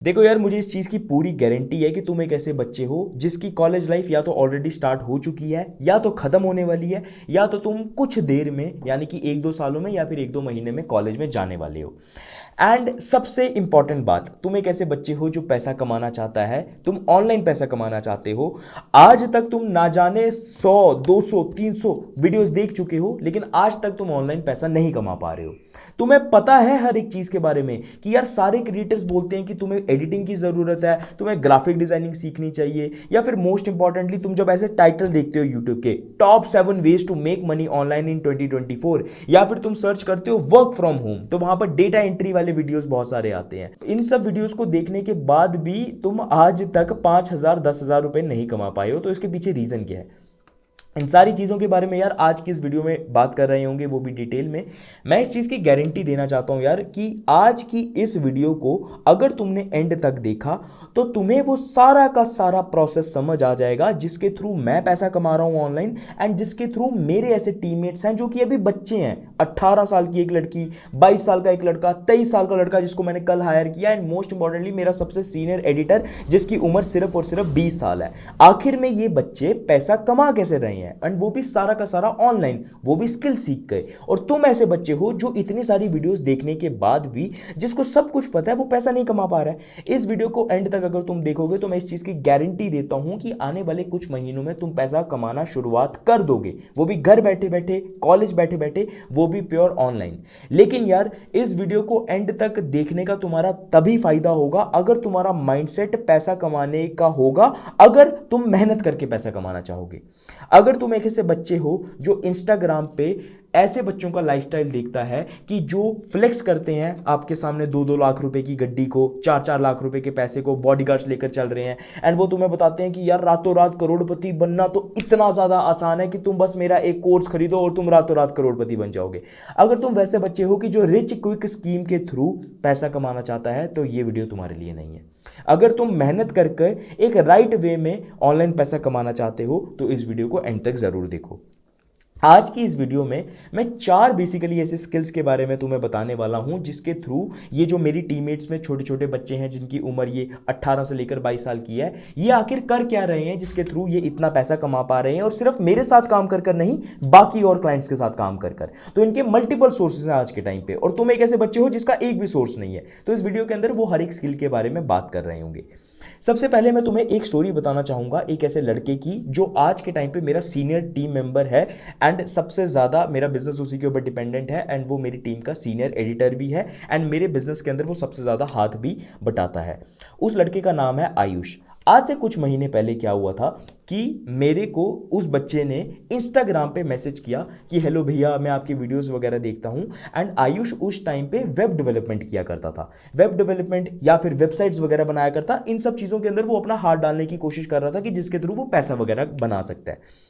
देखो यार, मुझे इस चीज़ की पूरी गारंटी है कि तुम एक ऐसे बच्चे हो जिसकी कॉलेज लाइफ या तो ऑलरेडी स्टार्ट हो चुकी है या तो ख़त्म होने वाली है, या तो तुम कुछ देर में यानी कि 1-2 सालों में या फिर 1-2 महीने में कॉलेज में जाने वाले हो। एंड सबसे इंपॉर्टेंट बात, तुम एक ऐसे बच्चे हो जो पैसा कमाना चाहता है, तुम ऑनलाइन पैसा कमाना चाहते हो। आज तक तुम ना जाने 100, 200, 300 वीडियोस देख चुके हो, लेकिन आज तक तुम ऑनलाइन पैसा नहीं कमा पा रहे हो। तुम्हें पता है हर एक चीज के बारे में कि यार सारे क्रिएटर्स बोलते हैं कि तुम्हें एडिटिंग की जरूरत है, तुम्हें ग्राफिक डिजाइनिंग सीखनी चाहिए, या फिर मोस्ट इंपॉर्टेंटली तुम जब ऐसे टाइटल देखते हो यूट्यूब के top 7 ways to make money online in 2024, या फिर तुम सर्च करते हो वर्क फ्रॉम होम, तो वहां पर डेटा एंट्री वाले वीडियोस बहुत सारे आते हैं। इन सब वीडियोस को देखने के बाद भी तुम आज तक 5,000 10,000 रुपए नहीं कमा पाए हो, तो इसके पीछे रीजन क्या है? इन सारी चीज़ों के बारे में यार आज की इस वीडियो में बात कर रहे होंगे, वो भी डिटेल में। मैं इस चीज़ की गारंटी देना चाहता हूँ यार कि आज की इस वीडियो को अगर तुमने एंड तक देखा तो तुम्हें वो सारा का सारा प्रोसेस समझ आ जाएगा जिसके थ्रू मैं पैसा कमा रहा हूँ ऑनलाइन, एंड जिसके थ्रू मेरे ऐसे टीममेट्स हैं जो कि अभी बच्चे हैं। 18 साल की एक लड़की, 22 साल का एक लड़का, 23 साल का लड़का जिसको मैंने कल हायर किया, एंड मोस्ट इंपॉर्टेंटली मेरा सबसे सीनियर एडिटर जिसकी उम्र सिर्फ और सिर्फ 20 साल है। आखिर में ये बच्चे पैसा कमा कैसे रहे हैं, एंड वो भी सारा का सारा ऑनलाइन, वो भी स्किल सीख गए। और तुम ऐसे बच्चे हो जो इतनी सारी वीडियोस देखने के बाद भी जिसको सब कुछ पता है वो पैसा नहीं कमा पा रहा है। इस वीडियो को एंड तक अगर तुम देखोगे तो मैं इस चीज की गारंटी देता हूं कि आने वाले कुछ महीनों में तुम पैसा कमाना शुरुआत कर दोगे, वो भी घर बैठे बैठे, कॉलेज बैठे बैठे, वो भी प्योर ऑनलाइन। लेकिन यार इस वीडियो को एंड तक देखने का तुम्हारा तभी फायदा होगा अगर तुम्हारा माइंडसेट पैसा कमाने का होगा, अगर तुम मेहनत करके पैसा कमाना चाहोगे। अगर तुम एक ऐसे बच्चे हो जो इंस्टाग्राम पे ऐसे बच्चों का लाइफस्टाइल देखता है कि जो फ्लेक्स करते हैं आपके सामने 2-2 लाख रुपए की गड्डी को, 4-4 लाख रुपए के पैसे को बॉडीगार्ड्स लेकर चल रहे हैं, एंड वो तुम्हें बताते हैं कि यार रातों रात करोड़पति बनना तो इतना ज़्यादा आसान है कि तुम बस मेरा एक कोर्स खरीदो और तुम रातों रात करोड़पति बन जाओगे। अगर तुम वैसे बच्चे हो कि जो रिच क्विक स्कीम के थ्रू पैसा कमाना चाहता है, तो ये वीडियो तुम्हारे लिए नहीं है। अगर तुम मेहनत करके एक राइट वे में ऑनलाइन पैसा कमाना चाहते हो तो इस वीडियो को एंड तक जरूर देखो। आज की इस वीडियो में मैं 4 बेसिकली ऐसे स्किल्स के बारे में तुम्हें बताने वाला हूं जिसके थ्रू ये जो मेरी टीममेट्स में छोटे छोटे बच्चे हैं जिनकी उम्र ये 18 से लेकर 22 साल की है, ये आखिर कर क्या रहे हैं जिसके थ्रू ये इतना पैसा कमा पा रहे हैं, और सिर्फ मेरे साथ काम कर कर नहीं, बाकी और क्लाइंट्स के साथ काम कर कर। तो इनके मल्टीपल सोर्सेज हैं आज के टाइम पे, और तुम एक ऐसे बच्चे हो जिसका एक भी सोर्स नहीं है, तो इस वीडियो के अंदर वो हर एक स्किल के बारे में बात कर रहे होंगे। सबसे पहले मैं तुम्हें एक स्टोरी बताना चाहूंगा एक ऐसे लड़के की जो आज के टाइम पे मेरा सीनियर टीम मेंबर है, एंड सबसे ज़्यादा मेरा बिजनेस उसी के ऊपर डिपेंडेंट है, एंड वो मेरी टीम का सीनियर एडिटर भी है, एंड मेरे बिजनेस के अंदर वो सबसे ज़्यादा हाथ भी बटाता है। उस लड़के का नाम है आयुष। आज से कुछ महीने पहले क्या हुआ था कि मेरे को उस बच्चे ने इंस्टाग्राम पे मैसेज किया कि हेलो भैया, मैं आपकी वीडियोस वगैरह देखता हूँ। एंड आयुष उस टाइम पे वेब डेवलपमेंट किया करता था, वेब डेवलपमेंट या फिर वेबसाइट्स वगैरह बनाया करता, इन सब चीज़ों के अंदर वो अपना हाथ डालने की कोशिश कर रहा था कि जिसके थ्रू वो पैसा वगैरह बना सकता है।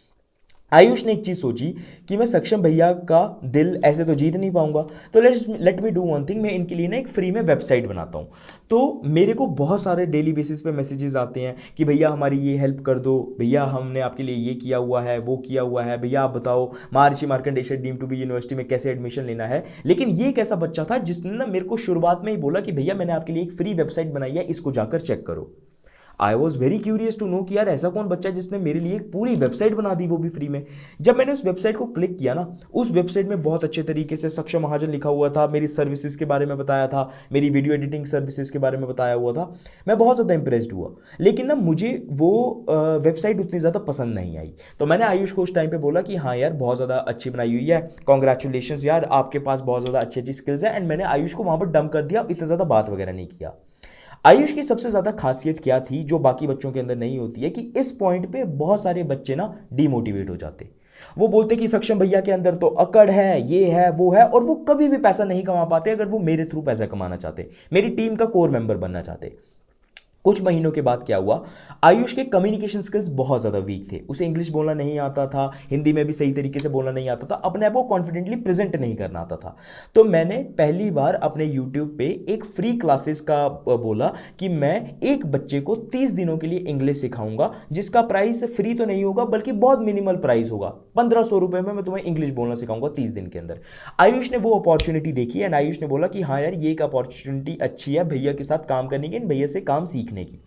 आयुष ने एक चीज सोची कि मैं सक्षम भैया का दिल ऐसे तो जीत नहीं पाऊंगा, तो let me do one thing, मैं इनके लिए ना एक फ्री में वेबसाइट बनाता हूँ। तो मेरे को बहुत सारे डेली बेसिस पे मैसेजेस आते हैं कि भैया हमारी ये हेल्प कर दो, भैया हमने आपके लिए ये किया हुआ है, वो किया हुआ है, भैया आप बताओ Maharshi Markandeya deemed to be university में कैसे एडमिशन लेना है। लेकिन ये एक ऐसा बच्चा था जिसने ना मेरे को शुरुआत में ही बोला कि भैया मैंने आपके लिए एक फ्री वेबसाइट बनाई है, इसको जाकर चेक करो। I was very curious to know कि यार ऐसा कौन बच्चा है जिसने मेरे लिए एक पूरी वेबसाइट बना दी, वो भी फ्री में। जब मैंने उस वेबसाइट को क्लिक किया ना, उस वेबसाइट में बहुत अच्छे तरीके से सक्षम महाजन लिखा हुआ था, मेरी सर्विसेज के बारे में बताया था, मेरी वीडियो एडिटिंग सर्विसेज के बारे में बताया हुआ था। मैं बहुत ज़्यादा इंप्रेस्ड हुआ, लेकिन ना मुझे वो वेबसाइट उतनी ज़्यादा पसंद नहीं आई। तो मैंने आयुष को उस टाइम पे बोला कि हाँ यार बहुत ज़्यादा अच्छी बनाई हुई है, कॉन्ग्रेचुलेशन यार, आपके पास बहुत ज़्यादा अच्छी अच्छी स्किल्स है। एंड मैंने आयुष को वहाँ पर डंप कर दिया, इतना ज़्यादा बात वगैरह नहीं किया। आयुष की सबसे ज्यादा खासियत क्या थी जो बाकी बच्चों के अंदर नहीं होती है, कि इस पॉइंट पे बहुत सारे बच्चे ना डिमोटिवेट हो जाते। वो बोलते कि सक्षम भैया के अंदर तो अकड़ है, ये है, वो है, और वो कभी भी पैसा नहीं कमा पाते अगर वो मेरे थ्रू पैसा कमाना चाहते, मेरी टीम का कोर मेंबर बनना चाहते। कुछ महीनों के बाद क्या हुआ, आयुष के कम्युनिकेशन स्किल्स बहुत ज़्यादा वीक थे, उसे इंग्लिश बोलना नहीं आता था, हिंदी में भी सही तरीके से बोलना नहीं आता था, अपने आप को कॉन्फिडेंटली प्रेजेंट नहीं करना आता था। तो मैंने पहली बार अपने यूट्यूब पे एक फ्री क्लासेस का बोला कि मैं एक बच्चे को 30 दिनों के लिए इंग्लिश सिखाऊंगा, जिसका प्राइस फ्री तो नहीं होगा बल्कि बहुत मिनिमल प्राइस होगा, 1500 रुपये में मैं तुम्हें इंग्लिश बोलना सिखाऊंगा 30 दिन के अंदर। आयुष ने वो अपॉर्चुनिटी देखी एंड आयुष ने बोला कि हाँ यार, ये एक अपॉर्चुनिटी अच्छी है भैया के साथ काम करने की, भैया से काम सीखने की।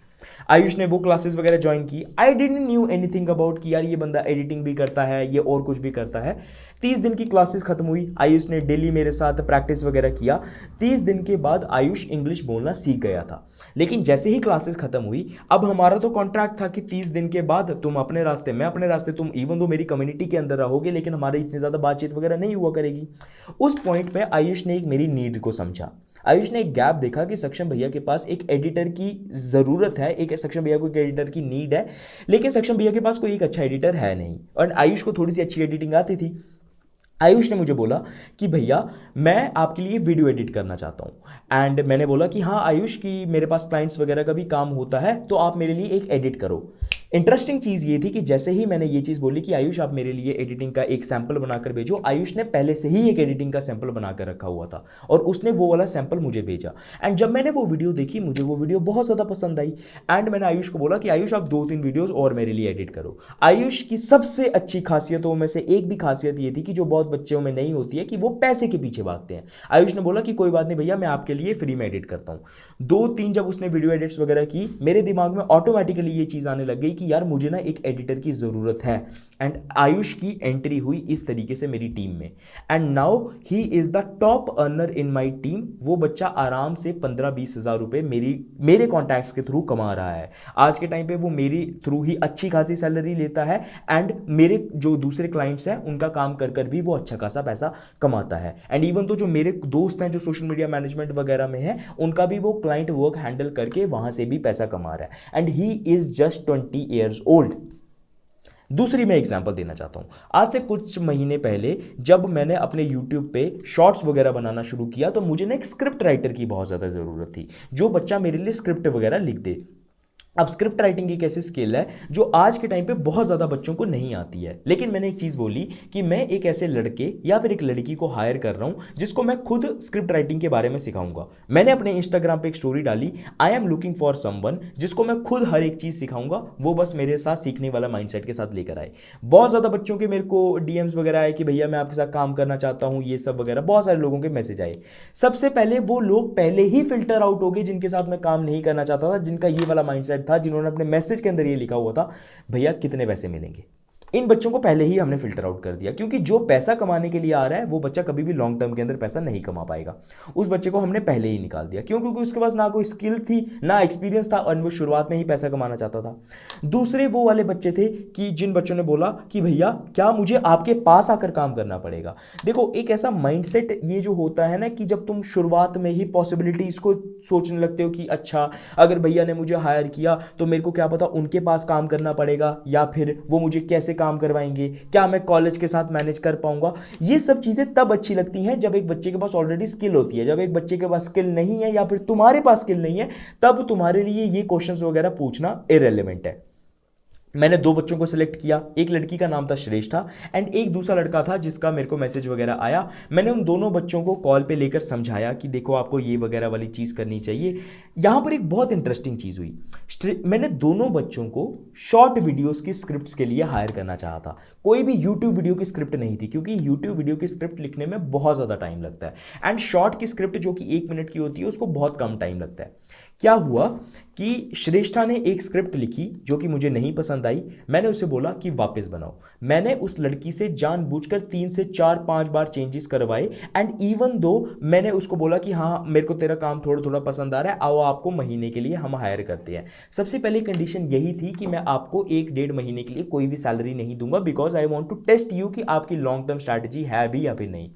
आयुष ने वो क्लासेस वगैरह ज्वाइन की। I didn't knew anything about कि यार ये बंदा एडिटिंग भी करता है, ये और कुछ भी करता है। 30 दिन की क्लासेस खत्म हुई, आयुष ने डेली मेरे साथ प्रैक्टिस वगैरह किया। 30 दिन के बाद आयुष इंग्लिश बोलना सीख गया था। लेकिन जैसे ही क्लासेस खत्म हुई, अब हमारा तो कॉन्ट्रैक्ट था कि 30 दिन के बाद तुम अपने रास्ते, मैं अपने रास्ते, तुम इवन तो मेरी कम्युनिटी के अंदर रहोगे लेकिन हमारी इतनी ज़्यादा बातचीत वगैरह नहीं हुआ करेगी। उस पॉइंट पे आयुष ने एक मेरी नीड को समझा। आयुष ने एक गैप देखा कि सक्षम भैया के पास एक एडिटर की ज़रूरत है, एक सक्षम भैया को एक एडिटर की नीड है, लेकिन सक्षम भैया के पास कोई एक अच्छा एडिटर है नहीं। और आयुष को थोड़ी सी अच्छी एडिटिंग आती थी। आयुष ने मुझे बोला कि भैया मैं आपके लिए वीडियो एडिट करना चाहता हूँ। एंड मैंने बोला कि हाँ आयुष, की मेरे पास क्लाइंट्स वगैरह का भी काम होता है, तो आप मेरे लिए एक एडिट करो। इंटरेस्टिंग चीज़ ये थी कि जैसे ही मैंने ये चीज़ बोली कि आयुष आप मेरे लिए एडिटिंग का एक सैंपल बनाकर भेजो, आयुष ने पहले से ही एक एडिटिंग का सैंपल बनाकर रखा हुआ था और उसने वो वाला सैंपल मुझे भेजा। एंड जब मैंने वो वीडियो देखी, मुझे वो वीडियो बहुत ज़्यादा पसंद आई। एंड मैंने आयुष को बोला कि आयुष आप 2-3 वीडियोज़ और मेरे लिए एडिट करो। आयुष की सबसे अच्छी खासियतों में से एक भी खासियत ये थी कि जो बहुत बच्चों में नहीं होती है, कि वो पैसे के पीछे भागते हैं। आयुष ने बोला कि कोई बात नहीं भैया, मैं आपके लिए फ्री में एडिट करता हूँ। 2-3 जब उसने वीडियो एडिट्स वगैरह की, मेरे दिमाग में ऑटोमेटिकली ये चीज़ आने लग गई कि यार मुझे ना एक एडिटर की ज़रूरत है। एंड आयुष की एंट्री हुई इस तरीके से मेरी टीम में। And now he is the top earner in my team. वो बच्चा आराम से 15-20 हज़ार रुपये मेरे कॉन्टैक्ट्स के थ्रू कमा रहा है। आज के टाइम पे वो मेरी थ्रू ही अच्छी खासी सैलरी लेता है एंड मेरे जो दूसरे क्लाइंट्स हैं उनका काम कर कर भी वो अच्छा खासा पैसा कमाता है। एंड इवन तो जो मेरे दोस्त हैं जो सोशल मीडिया मैनेजमेंट वगैरह में हैं, उनका भी वो क्लाइंट वर्क हैंडल करके वहाँ से भी पैसा कमा रहा है। And he is just 20 years old. दूसरी मैं एग्जांपल देना चाहता हूँ। आज से कुछ महीने पहले जब मैंने अपने YouTube पे शॉर्ट्स वगैरह बनाना शुरू किया, तो मुझे ना एक स्क्रिप्ट राइटर की बहुत ज़्यादा ज़रूरत थी, जो बच्चा मेरे लिए स्क्रिप्ट वगैरह लिख दे। अब स्क्रिप्ट राइटिंग एक ऐसी स्किल है जो आज के टाइम पे बहुत ज़्यादा बच्चों को नहीं आती है। लेकिन मैंने एक चीज़ बोली कि मैं एक ऐसे लड़के या फिर एक लड़की को हायर कर रहा हूँ जिसको मैं खुद स्क्रिप्ट राइटिंग के बारे में सिखाऊंगा। मैंने अपने इंस्टाग्राम पे एक स्टोरी डाली, I am looking for someone जिसको मैं खुद हर एक चीज़ सिखाऊंगा, वो बस मेरे साथ सीखने वाला माइंडसेट के साथ लेकर आए। बहुत ज़्यादा बच्चों के मेरे को डीएम्स वगैरह आए कि भैया मैं आपके साथ काम करना चाहता हूँ, ये सब वगैरह बहुत सारे लोगों के मैसेज आए। सबसे पहले वो लोग पहले ही फिल्टर आउट हो गए जिनके साथ मैं काम नहीं करना चाहता था, जिनका ये वाला माइंडसेट था, जिन्होंने अपने मैसेज के अंदर ये लिखा हुआ था भैया कितने पैसे मिलेंगे। इन बच्चों को पहले ही हमने फिल्टर आउट कर दिया, क्योंकि जो पैसा कमाने के लिए आ रहा है वो बच्चा कभी भी लॉन्ग टर्म के अंदर पैसा नहीं कमा पाएगा। उस बच्चे को हमने पहले ही निकाल दिया। क्यों? क्योंकि उसके पास ना कोई स्किल थी ना एक्सपीरियंस था और वो शुरुआत में ही पैसा कमाना चाहता था। दूसरे वो वाले बच्चे थे कि जिन बच्चों ने बोला कि भैया क्या मुझे आपके पास आकर काम करना पड़ेगा। देखो एक ऐसा माइंडसेट ये जो होता है ना कि जब तुम शुरुआत में ही पॉसिबिलिटीज को सोचने लगते हो कि अच्छा अगर भैया ने मुझे हायर किया तो मेरे को क्या पता उनके पास काम करना पड़ेगा या फिर वो मुझे कैसे काम करवाएंगे, क्या मैं कॉलेज के साथ मैनेज कर पाऊंगा। ये सब चीजें तब अच्छी लगती हैं जब एक बच्चे के पास ऑलरेडी स्किल होती है। जब एक बच्चे के पास स्किल नहीं है या फिर तुम्हारे पास स्किल नहीं है, तब तुम्हारे लिए ये क्वेश्चंस वगैरह पूछना इररिलेवेंट है। मैंने 2 बच्चों को सिलेक्ट किया, एक लड़की का नाम था श्रेष्ठा एंड एक दूसरा लड़का था जिसका मेरे को मैसेज वगैरह आया। मैंने उन दोनों बच्चों को कॉल पे लेकर समझाया कि देखो आपको ये वगैरह वाली चीज़ करनी चाहिए। यहाँ पर एक बहुत इंटरेस्टिंग चीज़ हुई, मैंने दोनों बच्चों को शॉर्ट वीडियोस की स्क्रिप्ट्स के लिए हायर करना चाहा था। कोई भी यूट्यूब वीडियो की स्क्रिप्ट नहीं थी, क्योंकि यूट्यूब वीडियो की स्क्रिप्ट लिखने में बहुत ज़्यादा टाइम लगता है एंड शॉर्ट की स्क्रिप्ट जो कि 1 मिनट की होती है उसको बहुत कम टाइम लगता है। क्या हुआ कि श्रेष्ठा ने एक स्क्रिप्ट लिखी जो कि मुझे नहीं पसंद आई। मैंने उसे बोला कि वापस बनाओ। मैंने उस लड़की से जानबूझकर 3 से 4-5 बार चेंजेस करवाए एंड इवन दो मैंने उसको बोला कि हाँ मेरे को तेरा काम थोड़ा थोड़ा पसंद आ रहा है, आओ आपको महीने के लिए हम हायर करते हैं। सबसे पहले कंडीशन यही थी कि मैं आपको 1-1.5 महीने के लिए कोई भी सैलरी नहीं दूंगा, because I want to test you कि आपकी लॉन्ग टर्म स्ट्रैटेजी है भी या फिर नहीं।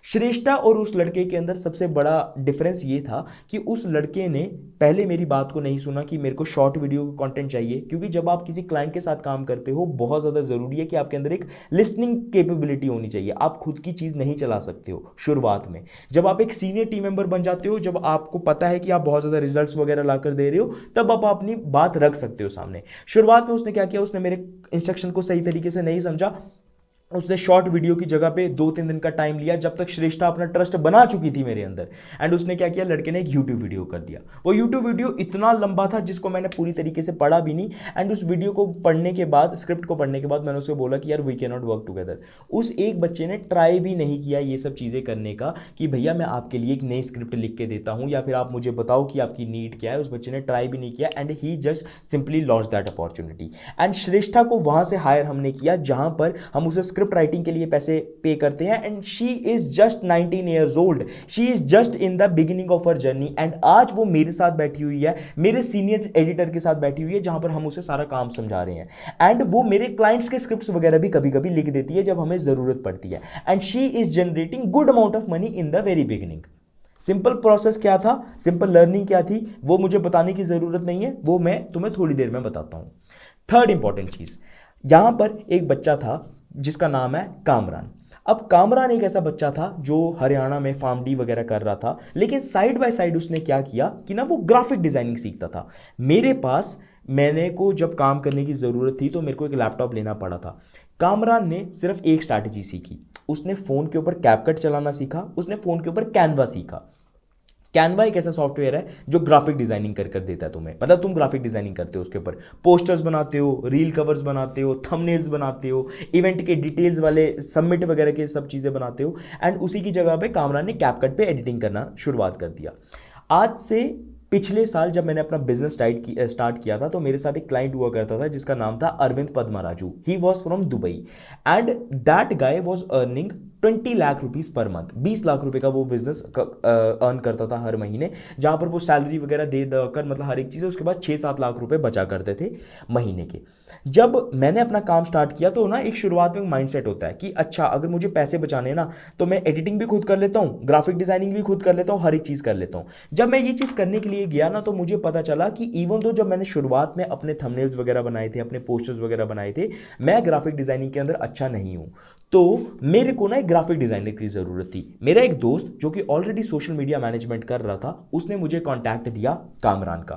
श्रेष्ठा और उस लड़के के अंदर सबसे बड़ा डिफरेंस ये था कि उस लड़के ने पहले मेरी बात को नहीं सुना कि मेरे को शॉर्ट वीडियो कंटेंट चाहिए, क्योंकि जब आप किसी क्लाइंट के साथ काम करते हो बहुत ज़्यादा ज़रूरी है कि आपके अंदर एक लिसनिंग कैपेबिलिटी होनी चाहिए। आप खुद की चीज़ नहीं चला सकते हो शुरुआत में। जब आप एक सीनियर टीम मेंबर बन जाते हो, जब आपको पता है कि आप बहुत ज़्यादा रिजल्ट्स वगैरह ला कर दे रहे हो, तब आप अपनी बात रख सकते हो सामने। शुरुआत में उसने क्या किया, उसने मेरे इंस्ट्रक्शन को सही तरीके से नहीं समझा। उसने शॉर्ट वीडियो की जगह पे 2-3 दिन का टाइम लिया, जब तक श्रेष्ठा अपना ट्रस्ट बना चुकी थी मेरे अंदर। एंड उसने क्या किया, लड़के ने एक यूट्यूब वीडियो कर दिया। वो यूट्यूब वीडियो इतना लंबा था जिसको मैंने पूरी तरीके से पढ़ा भी नहीं। एंड उस वीडियो को पढ़ने के बाद, स्क्रिप्ट को पढ़ने के बाद, मैंने उसको बोला कि यार we can not work together. उस एक बच्चे ने ट्राई भी नहीं किया ये सब चीज़ें करने का कि भैया मैं आपके लिए एक नई स्क्रिप्ट लिख के देता हूँ या फिर आप मुझे बताओ कि आपकी नीड क्या है। उस बच्चे ने ट्राई भी नहीं किया and he just simply lost that opportunity. And Shreshtha को वहाँ से हायर हमने किया जहाँ पर हम उसे स्क्रिप्ट राइटिंग के लिए पैसे पे करते हैं। And she is just 19 years old, she is just in the beginning of her journey. And आज वो मेरे साथ बैठी हुई है, मेरे सीनियर एडिटर के साथ बैठी हुई है, जहां पर हम उसे सारा काम समझा रहे हैं। एंड वो मेरे क्लाइंट्स के स्क्रिप्ट्स वगैरह भी कभी कभी लिख देती है जब हमें जरूरत पड़ती है। And she is generating good amount of money in the very beginning. Simple process क्या था, सिंपल लर्निंग क्या थी, वो मुझे बताने की जरूरत नहीं है, वो मैं तुम्हें थोड़ी देर में बताता हूं। थर्ड इंपॉर्टेंट चीज, यहां पर एक बच्चा था जिसका नाम है कामरान। अब कामरान एक ऐसा बच्चा था जो हरियाणा में फार्म डी वगैरह कर रहा था, लेकिन साइड बाय साइड उसने क्या किया कि ना वो ग्राफिक डिजाइनिंग सीखता था। मेरे पास, मैंने को जब काम करने की ज़रूरत थी तो मेरे को एक लैपटॉप लेना पड़ा था। कामरान ने सिर्फ एक स्ट्रैटेजी सीखी, उसने फ़ोन के ऊपर कैपकट चलाना सीखा, उसने फ़ोन के ऊपर कैनवा सीखा। कैनवा एक ऐसा सॉफ्टवेयर है जो ग्राफिक डिजाइनिंग कर देता है तुम्हें, मतलब तुम ग्राफिक डिजाइनिंग करते हो, उसके ऊपर पोस्टर्स बनाते हो, रील कवर्स बनाते हो, थंबनेल्स बनाते हो, इवेंट के डिटेल्स वाले सबमिट वगैरह के सब चीज़ें बनाते हो। एंड उसी की जगह पे कामरान ने कैपकट पे एडिटिंग करना शुरुआत कर दिया। आज से पिछले साल जब मैंने अपना बिजनेस स्टार्ट किया था तो मेरे साथ एक क्लाइंट हुआ करता था जिसका नाम था Arvind Padmaraju. He was from Dubai and that guy was earning 20 lakh rupees per month. 20 lakh रुपए का वो बिजनेस अर्न करता था हर महीने, जहां पर वो सैलरी वगैरह दे कर, मतलब हर एक चीज़, उसके बाद 6-7 लाख रुपए बचा करते थे महीने के। जब मैंने अपना काम स्टार्ट किया तो ना एक शुरुआत में माइंडसेट होता है कि अच्छा अगर मुझे पैसे बचाने हैं ना तो मैं एडिटिंग भी खुद कर लेता हूँ, ग्राफिक डिजाइनिंग भी खुद कर लेता हूँ, हर एक चीज़ कर लेता हूँ। जब मैं ये चीज़ करने के लिए गया ना तो मुझे पता चला कि इवन दो जब मैंने शुरुआत में अपने थंबनेल्स वगैरह बनाए थे, अपने पोस्टर्स वगैरह बनाए थे, मैं ग्राफिक डिजाइनिंग के अंदर अच्छा नहीं हूँ। तो मेरे को ना एक ग्राफिक डिजाइनर की ज़रूरत थी। मेरा एक दोस्त जो कि ऑलरेडी सोशल मीडिया मैनेजमेंट कर रहा था, उसने मुझे कॉन्टैक्ट दिया कामरान का।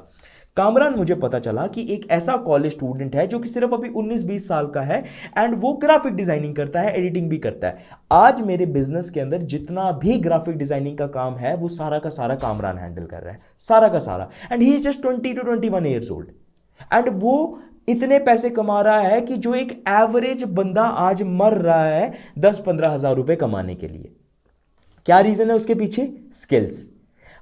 कामरान, मुझे पता चला कि एक ऐसा कॉलेज स्टूडेंट है जो कि सिर्फ अभी 19-20 साल का है एंड वो ग्राफिक डिजाइनिंग करता है, एडिटिंग भी करता है। आज मेरे बिजनेस के अंदर जितना भी ग्राफिक डिजाइनिंग का काम है वो सारा का सारा कामरान हैंडल कर रहा है, सारा का सारा। And he is just 20 to 21 years old and वो इतने पैसे कमा रहा है कि जो एक एवरेज बंदा आज मर रहा है 10-15 हज़ार रुपए कमाने के लिए। क्या रीजन है उसके पीछे? स्किल्स।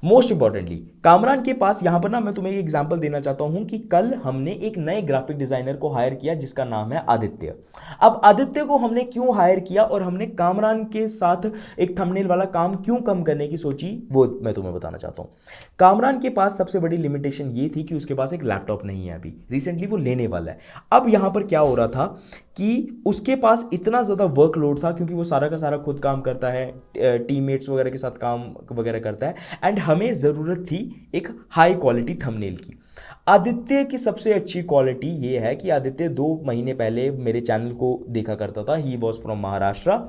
मोस्ट इंपॉर्टेंटली कामरान के पास, यहां पर ना मैं तुम्हें एक एग्जांपल देना चाहता हूं कि कल हमने एक नए ग्राफिक डिजाइनर को हायर किया जिसका नाम है आदित्य। अब आदित्य को हमने क्यों हायर किया और हमने कामरान के साथ एक थंबनेल वाला काम क्यों कम करने की सोची, वो मैं तुम्हें बताना चाहता हूं। कामरान के पास सबसे बड़ी लिमिटेशन ये थी कि उसके पास एक लैपटॉप नहीं है, अभी रिसेंटली वो लेने वाला है। अब यहां पर क्या हो रहा था कि उसके पास इतना ज़्यादा वर्कलोड था क्योंकि वो सारा का सारा खुद काम करता है, टीममेट्स वगैरह के साथ काम वगैरह करता है एंड हमें ज़रूरत थी एक हाई क्वालिटी थंबनेल की। आदित्य की सबसे अच्छी क्वालिटी ये है कि आदित्य 2 महीने पहले मेरे चैनल को देखा करता था। ही वॉज फ्रॉम महाराष्ट्र।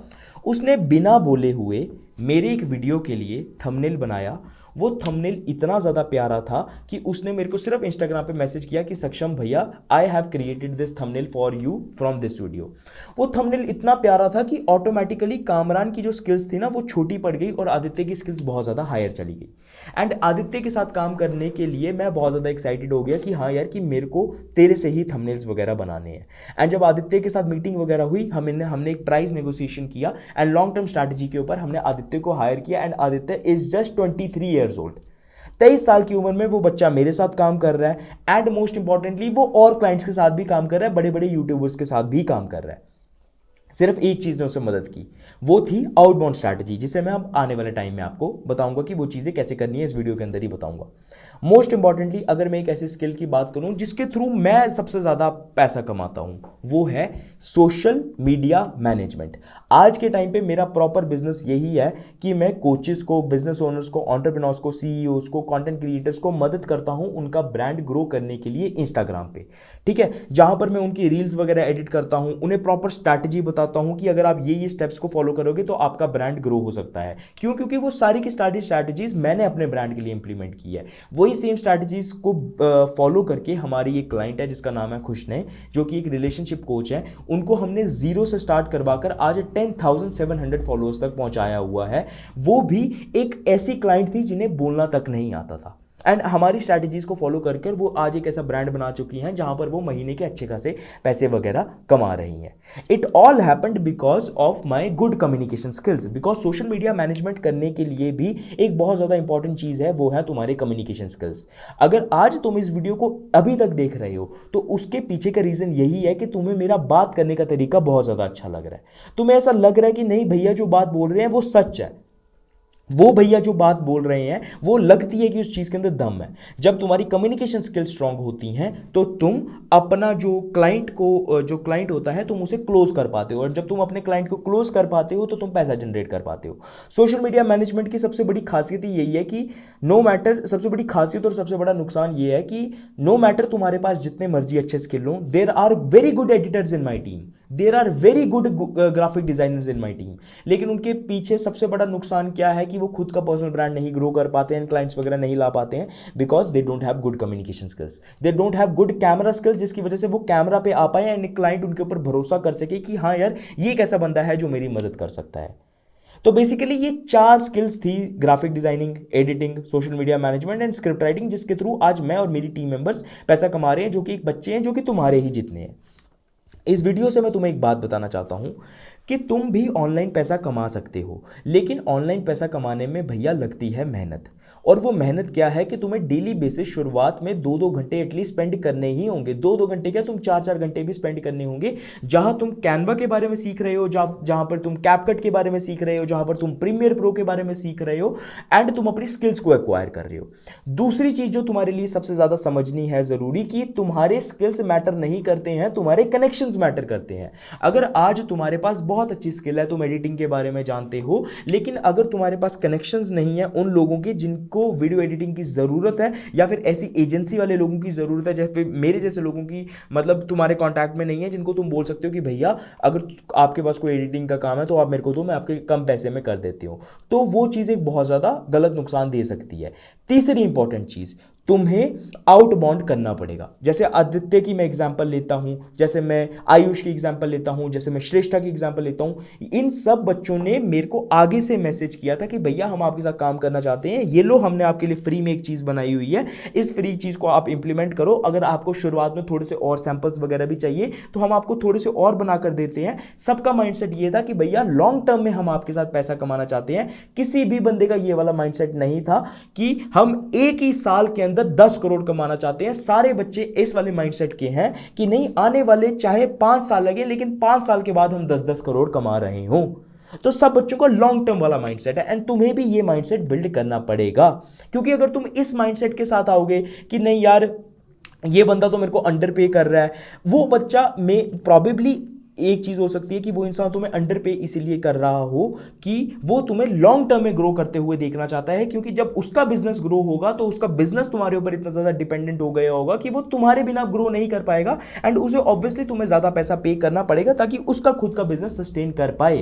उसने बिना बोले हुए मेरे एक वीडियो के लिए थंबनेल बनाया। वो थंबनेल इतना ज़्यादा प्यारा था कि उसने मेरे को सिर्फ इंस्टाग्राम पे मैसेज किया कि सक्षम भैया, I have created this thumbnail for you from this video. वो थंबनेल इतना प्यारा था कि ऑटोमेटिकली कामरान की जो स्किल्स थी ना वो छोटी पड़ गई और आदित्य की स्किल्स बहुत ज़्यादा हायर चली गई। एंड आदित्य के साथ काम करने के लिए मैं बहुत ज़्यादा एक्साइटेड हो गया कि हाँ यार, कि मेरे को तेरे से ही थंबनेल्स वगैरह बनाने हैं। एंड जब आदित्य के साथ मीटिंग वगैरह हुई, हमने एक प्राइस नेगोशिएशन किया एंड लॉन्ग टर्म स्ट्रैटेजी के ऊपर हमने आदित्य को हायर किया। And Aditya is just 23 years old. 23 साल की उम्र में वो बच्चा मेरे साथ काम कर रहा है एंड मोस्ट इंपॉर्टेंटली वो और क्लाइंट्स के साथ भी काम कर रहा है, बड़े बड़े यूट्यूबर्स के साथ भी काम कर रहा है। सिर्फ एक चीज ने उसे मदद की, वो थी आउटबाउंड स्ट्रैटेजी, जिसे मैं अब आने वाले टाइम में आपको बताऊंगा कि वो चीजें कैसे करनी है, इस वीडियो के अंदर ही बताऊंगा। मोस्ट इंपॉर्टेंटली अगर मैं एक ऐसी स्किल की बात करूं जिसके थ्रू मैं सबसे ज्यादा पैसा कमाता हूं, वो है सोशल मीडिया मैनेजमेंट। आज के टाइम पे मेरा प्रॉपर बिजनेस यही है कि मैं कोचेस को, बिजनेस ओनर्स को, एंटरप्रेन्योर्स को, सीईओज को, कंटेंट क्रिएटर्स को मदद करता हूं उनका ब्रांड ग्रो करने के लिए इंस्टाग्राम पे। ठीक है, जहां पर मैं उनकी रील्स वगैरह एडिट करता हूं, उन्हें प्रॉपर स्ट्रैटेजी बताता हूं कि अगर आप ये स्टेप्स को फॉलो करोगे तो आपका ब्रांड ग्रो हो सकता है। क्यों? क्योंकि वो सारी की सारी स्ट्रैटेजीज मैंने अपने ब्रांड के लिए इंप्लीमेंट की है। वही सेम स्ट्रैटेजीज को फॉलो करके हमारी एक क्लाइंट है जिसका नाम है खुशने, जो कि एक रिलेशनशिप कोच है, उनको हमने जीरो से स्टार्ट करवाकर आज 10,700 फॉलोअर्स तक पहुंचाया हुआ है। वो भी एक ऐसी क्लाइंट थी जिन्हें बोलना तक नहीं आता था, एंड हमारी स्ट्रैटेजीज को फॉलो करके वो आज एक ऐसा ब्रांड बना चुकी हैं जहां पर वो महीने के अच्छे खासे पैसे वगैरह कमा रही हैं। It all happened because of my good communication skills. Because social media management करने के लिए भी एक बहुत ज़्यादा इंपॉर्टेंट चीज़ है, वो है तुम्हारे कम्युनिकेशन स्किल्स। अगर आज तुम इस वीडियो को अभी तक देख रहे हो तो उसके पीछे का रीज़न यही है कि तुम्हें मेरा बात करने का तरीका बहुत ज़्यादा अच्छा लग रहा है। तुम्हें ऐसा लग रहा है कि नहीं भैया जो बात बोल रहे हैं वो सच है, वो भैया जो बात बोल रहे हैं वो लगती है कि उस चीज़ के अंदर दम है। जब तुम्हारी कम्युनिकेशन स्किल स्ट्रांग होती हैं तो तुम अपना जो क्लाइंट होता है तुम उसे क्लोज कर पाते हो, और जब तुम अपने क्लाइंट को क्लोज कर पाते हो तो तुम पैसा जनरेट कर पाते हो। सोशल मीडिया मैनेजमेंट की सबसे बड़ी खासियत यही है कि सबसे बड़ी खासियत और सबसे बड़ा नुकसान ये है कि नो मैटर तुम्हारे पास जितने मर्जी अच्छे स्किल हो, there are very good editors in my team, there are very good graphic designers in my team, लेकिन उनके पीछे सबसे बड़ा नुकसान क्या है कि वो खुद का पर्सनल ब्रांड नहीं ग्रो कर पाते हैं, क्लाइंट्स वगैरह नहीं ला पाते हैं, because they don't have good communication skills, they don't have good camera skills, जिसकी वजह से वो कैमरा पे आ पाए एंड क्लाइंट उनके ऊपर भरोसा कर सके कि हाँ यार ये एक ऐसा बंदा है जो मेरी मदद कर सकता है। तो बेसिकली ये 4 स्किल्स थी, graphic designing, editing, social media management and script writing, जिसके थ्रू आज मैं और मेरी टीम मेंबर्स पैसा कमा रहे हैं, जो कि एक बच्चे हैं जो कि तुम्हारे ही जितने हैं। इस वीडियो से मैं तुम्हें एक बात बताना चाहता हूं कि तुम भी ऑनलाइन पैसा कमा सकते हो, लेकिन ऑनलाइन पैसा कमाने में भैया लगती है मेहनत। और वो मेहनत क्या है कि तुम्हें डेली बेसिस शुरुआत में 2-2 घंटे एटलीस्ट स्पेंड करने ही होंगे। 2-2 घंटे क्या, तुम 4-4 घंटे भी स्पेंड करने होंगे, जहां तुम कैनवा के बारे में सीख रहे हो, जहां पर तुम कैपकट के बारे में सीख रहे हो, जहां पर तुम प्रीमियर प्रो के बारे में सीख रहे हो, एंड तुम अपनी स्किल्स को एक्वायर कर रहे हो। दूसरी चीज जो तुम्हारे लिए सबसे ज्यादा समझनी है जरूरी, कि तुम्हारे स्किल्स मैटर नहीं करते हैं, तुम्हारे कनेक्शंस मैटर करते हैं। अगर आज तुम्हारे पास बहुत अच्छी स्किल है, तुम एडिटिंग के बारे में जानते हो, लेकिन अगर तुम्हारे पास कनेक्शंस नहीं है उन लोगों के जिनको वीडियो एडिटिंग की जरूरत है, या फिर ऐसी एजेंसी वाले लोगों की जरूरत है, जैसे मेरे जैसे लोगों की, मतलब तुम्हारे कांटेक्ट में नहीं है, जिनको तुम बोल सकते हो कि भैया अगर आपके पास कोई एडिटिंग का काम है तो आप मेरे को दो, मैं आपके कम पैसे में कर देती हूं, तो वो चीज एक बहुत ज्यादा गलत नुकसान दे सकती है। तीसरी इंपॉर्टेंट चीज, तुम्हें आउटबाउंड करना पड़ेगा। जैसे आदित्य की मैं एग्जांपल लेता हूं, जैसे मैं आयुष की एग्जांपल लेता हूं, जैसे मैं श्रेष्ठा की एग्जांपल लेता हूं, इन सब बच्चों ने मेरे को आगे से मैसेज किया था कि भैया हम आपके साथ काम करना चाहते हैं, ये लो हमने आपके लिए फ्री में एक चीज बनाई हुई है, इस फ्री चीज को आप इंप्लीमेंट करो। अगर आपको शुरुआत में थोड़े से और सैंपल्स वगैरह भी चाहिए तो हम आपको थोड़े से और बनाकर देते हैं। सबका माइंडसेट ये था कि भैया लॉन्ग टर्म में हम आपके साथ पैसा कमाना चाहते हैं। किसी भी बंदे का ये वाला माइंडसेट नहीं था कि हम एक ही साल के अंदर 10 करोड़ कमाना चाहते हैं। सारे बच्चे इस वाले माइंडसेट के हैं कि नहीं, आने वाले चाहे 5 साल लगे, लेकिन 5 साल के बाद हम 10-10 करोड़ कमा रहे हो। तो सब बच्चों का लॉन्ग टर्म वाला माइंडसेट है, एंड तुम्हें भी ये माइंडसेट बिल्ड करना पड़ेगा। क्योंकि अगर तुम इस माइंडसेट के साथ आओगे कि नहीं यार ये बंदा तो मेरे को अंडर पे कर रहा है, वो बच्चा में प्रॉबेबली एक चीज हो सकती है कि वो इंसान तुम्हें अंडर पे इसीलिए कर रहा हो कि वो तुम्हें लॉन्ग टर्म में ग्रो करते हुए देखना चाहता है, क्योंकि जब उसका बिजनेस ग्रो होगा तो उसका बिजनेस तुम्हारे ऊपर इतना ज्यादा डिपेंडेंट हो गया होगा कि वो तुम्हारे बिना ग्रो नहीं कर पाएगा, एंड उसे ऑब्वियसली तुम्हें ज्यादा पैसा पे करना पड़ेगा ताकि उसका खुद का बिजनेस सस्टेन कर पाए।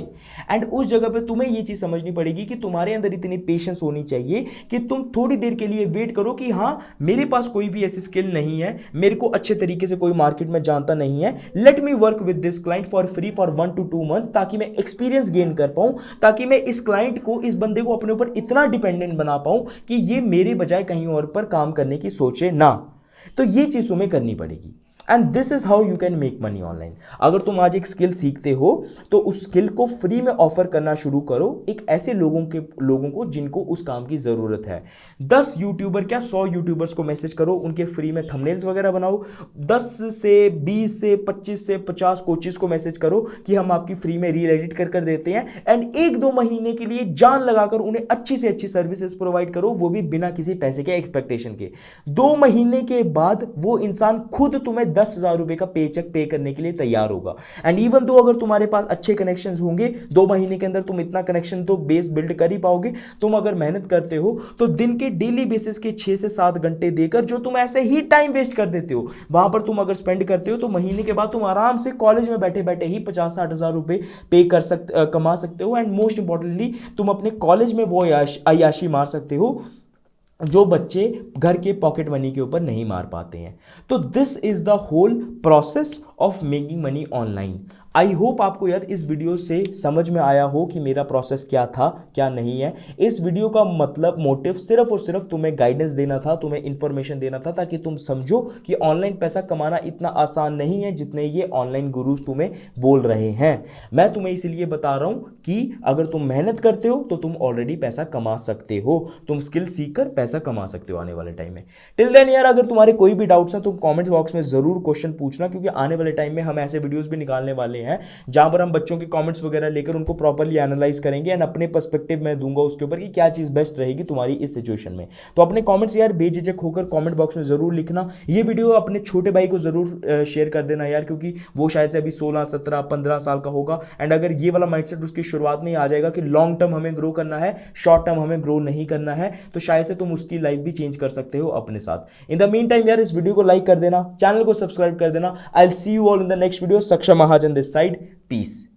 एंड उस जगह पे तुम्हें ये चीज समझनी पड़ेगी कि तुम्हारे अंदर इतनी पेशेंस होनी चाहिए कि तुम थोड़ी देर के लिए वेट करो कि हाँ मेरे पास कोई भी ऐसी स्किल नहीं है, मेरे को अच्छे तरीके से कोई मार्केट में जानता नहीं है, let me work with this client for free for 1 to 2 month, ताकि मैं एक्सपीरियंस गेन कर पाऊं, ताकि मैं इस क्लाइंट को, इस बंदे को अपने ऊपर इतना डिपेंडेंट बना पाऊं कि ये मेरे बजाय कहीं और पर काम करने की सोचे ना। तो ये चीज तुम्हें करनी पड़ेगी। And this is how you can make money online. अगर तुम आज एक स्किल सीखते हो तो उस स्किल को फ्री में ऑफर करना शुरू करो एक ऐसे लोगों को जिनको उस काम की जरूरत है। 10 यूट्यूबर क्या 100 यूट्यूबर्स को मैसेज करो, उनके फ्री में थंबनेल्स वगैरह बनाओ। 10 से 20 से 25 से 50 कोचेस को मैसेज करो कि हम आपकी फ्री में रील एडिट कर देते हैं, एंड 1-2 महीने के लिए जान लगाकर उन्हें अच्छी से अच्छी सर्विसेज प्रोवाइड करो, वो भी बिना किसी पैसे के एक्सपेक्टेशन के। 2 महीने के बाद वो इंसान खुद तुम्हें 10,000 रुपए का पे चेक पे करने के लिए तैयार होगा। एंड इवन दो अगर तुम्हारे पास अच्छे कनेक्शंस होंगे, 2 महीने के अंदर तुम इतना कनेक्शन तो बेस बिल्ड कर ही पाओगे। तुम अगर मेहनत करते हो तो दिन के डेली बेसिस के 6 से 7 घंटे देकर, जो तुम ऐसे ही टाइम वेस्ट कर देते हो, वहां पर तुम अगर स्पेंड करते हो तो महीने के बाद तुम आराम से कॉलेज में बैठे बैठे ही 50-60 हजार रुपए कमा सकते हो। एंड मोस्ट इंपॉर्टेंटली तुम अपने कॉलेज में वो अय्याशी मार सकते हो जो बच्चे घर के पॉकेट मनी के ऊपर नहीं मार पाते हैं। तो this is the whole process of making money online. I hope आपको यार इस वीडियो से समझ में आया हो कि मेरा प्रोसेस क्या था क्या नहीं है। इस वीडियो का मतलब मोटिव सिर्फ और सिर्फ तुम्हें गाइडेंस देना था, तुम्हें इंफॉर्मेशन देना था, ताकि तुम समझो कि ऑनलाइन पैसा कमाना इतना आसान नहीं है जितने ये ऑनलाइन गुरुज तुम्हें बोल रहे हैं। मैं तुम्हें इसीलिए बता रहा हूं कि अगर तुम मेहनत करते हो तो तुम ऑलरेडी पैसा कमा सकते हो, तुम स्किल सीखकर पैसा कमा सकते हो आने वाले टाइम में। टिल देन यार अगर तुम्हारे कोई भी डाउट्स हैं तो कमेंट बॉक्स में जरूर क्वेश्चन पूछना, क्योंकि आने वाले टाइम में हम ऐसे वीडियोस भी निकालने वाले हैं जहां पर हम बच्चों के कमेंट्स वगैरह लेकर उनको प्रॉपर्ली एनालाइज करेंगे एंड अपने पर्सपेक्टिव में दूंगा उसके ऊपर कि क्या चीज बेस्ट रहेगी तुम्हारी इस सिचुएशन में। तो अपने कमेंट्स यार बेझिझक होकर कमेंट बॉक्स में जरूर लिखना। ये वीडियो अपने छोटे भाई को जरूर शेयर कर देना यार, क्योंकि वो शायद से अभी 16, 17, 15 साल का होगा, एंड अगर ये वाला माइंडसेट उसकी शुरुआत में ही आ जाएगा कि लॉन्ग टर्म हमें ग्रो करना है, शॉर्ट टर्म हमें ग्रो नहीं करना है, तो शायद से तुम उसकी लाइफ भी चेंज कर सकते हो अपने साथ। इन द मीन टाइम यार इस वीडियो को लाइक कर देना, चैनल को सब्सक्राइब कर देना। I will see you all in the next video. सक्षम महाजन दिस साइड, पीस।